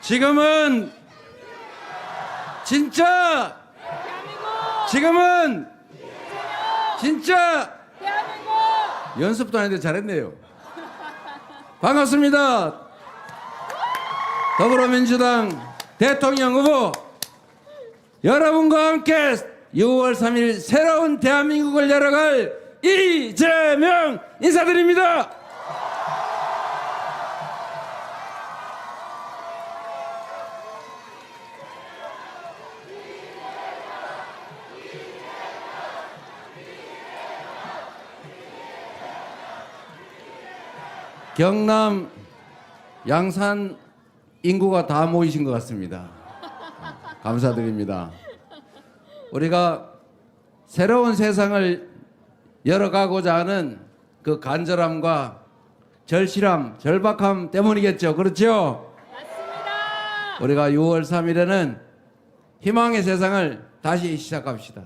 지금은 진짜 지금은 진짜 연습도 안 했는데 잘했네요. 반갑습니다. 더불어민주당 대통령 후보 여러분과 함께 6월 3일 새로운 대한민국을 열어갈 이재명 인사드립니다. 경남 양산 인구가 다 모이신 것 같습니다. 감사드립니다. 우리가 새로운 세상을 열어가고자 하는 그 간절함과 절실함, 절박함 때문이겠죠. 그렇죠? 맞습니다. 우리가 6월 3일에는 희망의 세상을 다시 시작합시다.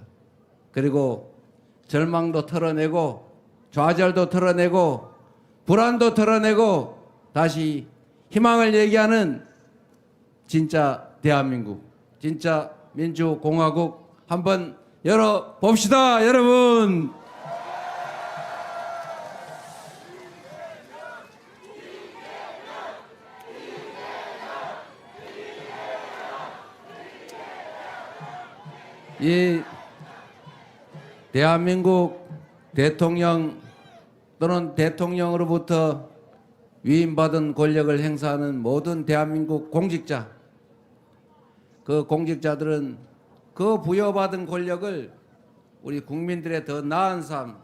그리고 절망도 털어내고 좌절도 털어내고 불안도 털어내고 다시 희망을 얘기하는 진짜 대한민국, 진짜 민주공화국 한번 열어봅시다, 여러분. 이 대한민국 대통령 또는 대통령으로부터 위임받은 권력을 행사하는 모든 대한민국 공직자, 그 공직자들은 그 부여받은 권력을 우리 국민들의 더 나은 삶,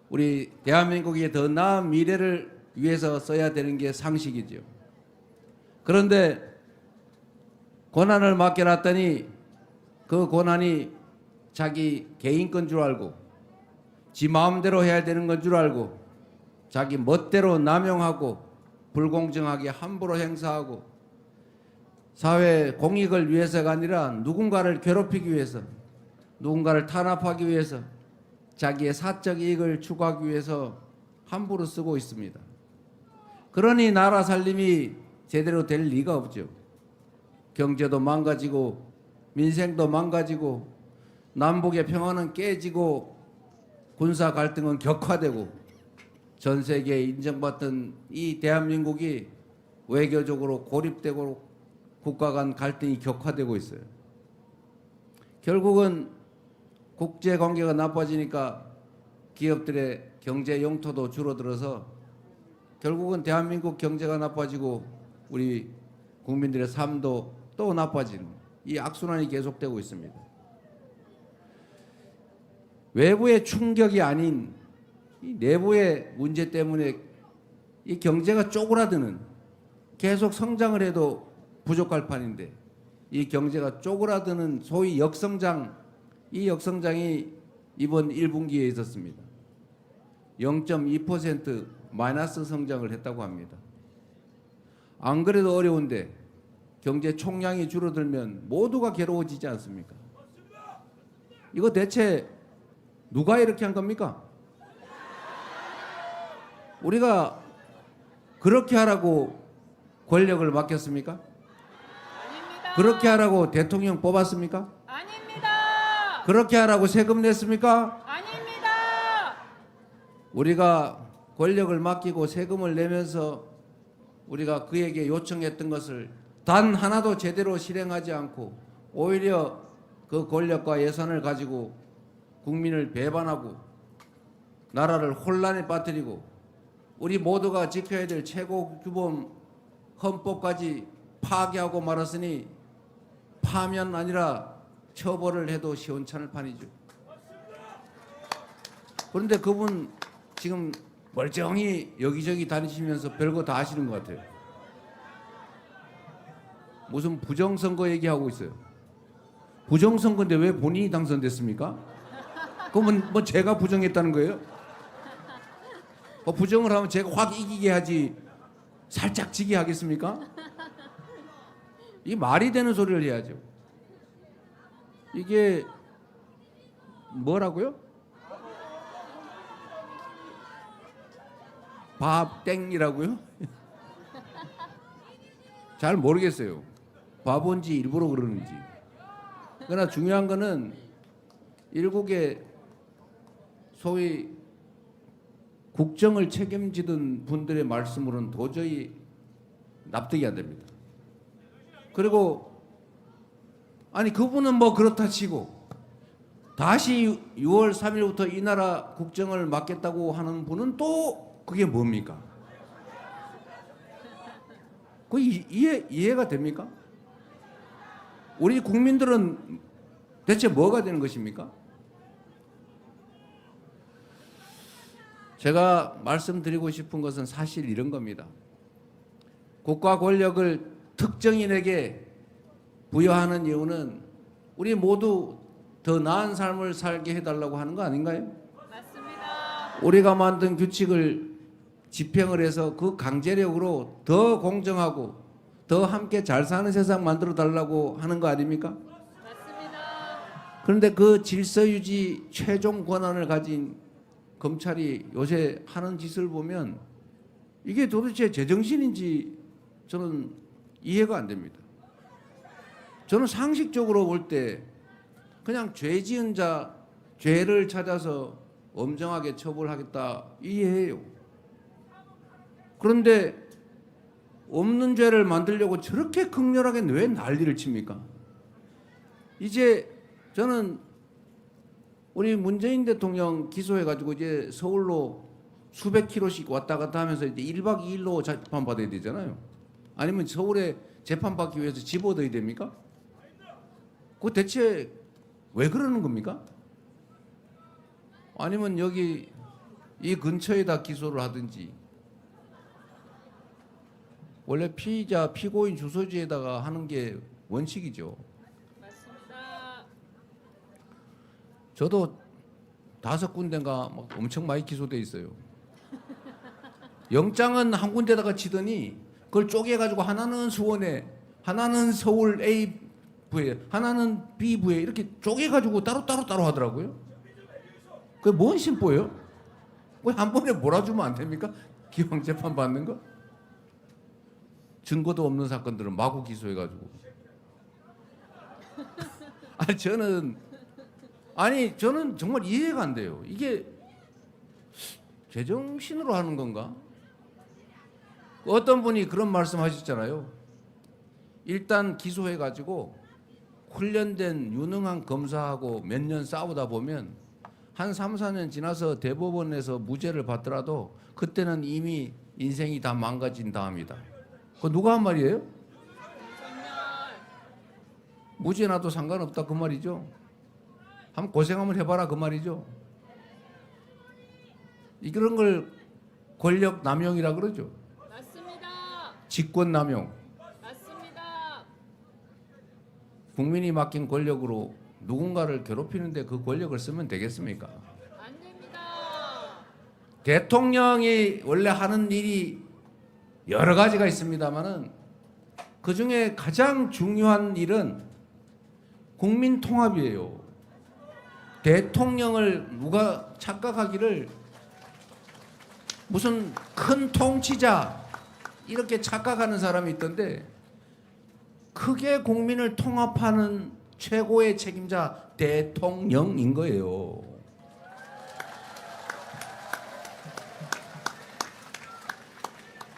우리 대한민국의 더 나은 미래를 위해서 써야 되는 게 상식이죠. 그런데 권한을 맡겨놨더니 그 권한이 자기 개인 건 줄 알고 지 마음대로 해야 되는 건 줄 알고 자기 멋대로 남용하고 불공정하게 함부로 행사하고 사회 공익을 위해서가 아니라 누군가를 괴롭히기 위해서, 누군가를 탄압하기 위해서, 자기의 사적 이익을 추구하기 위해서 함부로 쓰고 있습니다. 그러니 나라 살림이 제대로 될 리가 없죠. 경제도 망가지고 민생도 망가지고 남북의 평화는 깨지고 군사 갈등은 격화되고 전 세계에 인정받던 이 대한민국이 외교적으로 고립되고 국가 간 갈등이 격화되고 있어요. 결국은 국제 관계가 나빠지니까 기업들의 경제 용토도 줄어들어서 결국은 대한민국 경제가 나빠지고 우리 국민들의 삶도 또 나빠지는 이 악순환이 계속되고 있습니다. 외부의 충격이 아닌 이 내부의 문제 때문에 이 경제가 쪼그라드는, 계속 성장을 해도 부족할 판인데 이 경제가 쪼그라드는 소위 역성장, 이 역성장이 이번 1분기에 있었습니다. 0.2% 마이너스 성장을 했다고 합니다. 안 그래도 어려운데 경제 총량이 줄어들면 모두가 괴로워지지 않습니까? 이거 대체 누가 이렇게 한 겁니까? 우리가 그렇게 하라고 권력을 맡겼습니까? 아닙니다. 그렇게 하라고 대통령 뽑았습니까? 아닙니다. 그렇게 하라고 세금 냈습니까? 아닙니다. 우리가 권력을 맡기고 세금을 내면서 우리가 그에게 요청했던 것을 단 하나도 제대로 실행하지 않고 오히려 그 권력과 예산을 가지고 국민을 배반하고 나라를 혼란에 빠뜨리고 우리 모두가 지켜야 될 최고규범 헌법까지 파괴하고 말았으니 파면 아니라 처벌을 해도 시원찮을 판이죠. 그런데 그분 지금 멀쩡히 여기저기 다니시면서 별거 다 하시는 것 같아요. 무슨 부정선거 얘기하고 있어요. 부정선거인데 왜 본인이 당선됐습니까? 그러면 뭐 제가 부정했다는 거예요? 부정을 하면 제가 확 이기게 하지 살짝 지게 하겠습니까? 이 말이 되는 소리를 해야죠. 이게 뭐라고요? 밥 땡이라고요? 잘 모르겠어요. 바본지 일부러 그러는지. 그러나 중요한 거는 일국의 소위 국정을 책임지던 분들의 말씀으로는 도저히 납득이 안 됩니다. 그리고 아니 그분은 뭐 그렇다 치고 다시 6월 3일부터 이 나라 국정을 맡겠다고 하는 분은 또 그게 뭡니까? 그 이해가 됩니까? 우리 국민들은 대체 뭐가 되는 것입니까? 제가 말씀드리고 싶은 것은 사실 이런 겁니다. 국가 권력을 특정인에게 부여하는 이유는 우리 모두 더 나은 삶을 살게 해달라고 하는 거 아닌가요? 맞습니다. 우리가 만든 규칙을 집행을 해서 그 강제력으로 더 공정하고 더 함께 잘 사는 세상 만들어 달라고 하는 거 아닙니까? 맞습니다. 그런데 그 질서 유지 최종 권한을 가진 검찰이 요새 하는 짓을 보면 이게 도대체 제정신인지 저는 이해가 안 됩니다. 저는 상식적으로 볼 때 그냥 죄 지은 자 죄를 찾아서 엄정하게 처벌하겠다 이해해요. 그런데 없는 죄를 만들려고 저렇게 극렬하게 왜 난리를 칩니까? 이제 저는 우리 문재인 대통령 기소해가지고 이제 서울로 수백 킬로씩 왔다 갔다 하면서 이제 1박 2일로 재판 받아야 되잖아요. 아니면 서울에 재판 받기 위해서 집 얻어야 됩니까? 그 대체 왜 그러는 겁니까? 아니면 여기 이 근처에다 기소를 하든지 원래 피의자 피고인 주소지에다가 하는 게 원칙이죠. 맞습니다. 저도 5군데인가 막 엄청 많이 기소돼 있어요. 영장은 한 군데다가 치더니 그걸 쪼개가지고 하나는 수원에, 하나는 서울 A 부에, 하나는 B 부에 이렇게 쪼개가지고 따로 하더라고요. 그게 뭔 심보예요? 왜 한 번에 몰아주면 안 됩니까? 기왕 재판 받는 거? 증거도 없는 사건들은 마구 기소해가지고. 저는 정말 이해가 안 돼요. 이게 제정신으로 하는 건가? 어떤 분이 그런 말씀하셨잖아요. 일단 기소해가지고 훈련된 유능한 검사하고 몇 년 싸우다 보면 한 3, 4년 지나서 대법원에서 무죄를 받더라도 그때는 이미 인생이 다 망가진 다음이다. 그거 누가 한 말이에요? 윤석열. 무죄 나도 상관없다 그 말이죠. 한번 고생 한번 해봐라 그 말이죠. 이런 걸 권력 남용이라 그러죠. 맞습니다. 직권 남용. 맞습니다. 국민이 맡긴 권력으로 누군가를 괴롭히는데 그 권력을 쓰면 되겠습니까? 안 됩니다. 대통령이 원래 하는 일이 여러 가지가 있습니다만은 그 중에 가장 중요한 일은 국민 통합이에요. 대통령을 누가 착각하기를 무슨 큰 통치자 이렇게 착각하는 사람이 있던데 크게 국민을 통합하는 최고의 책임자 대통령인 거예요.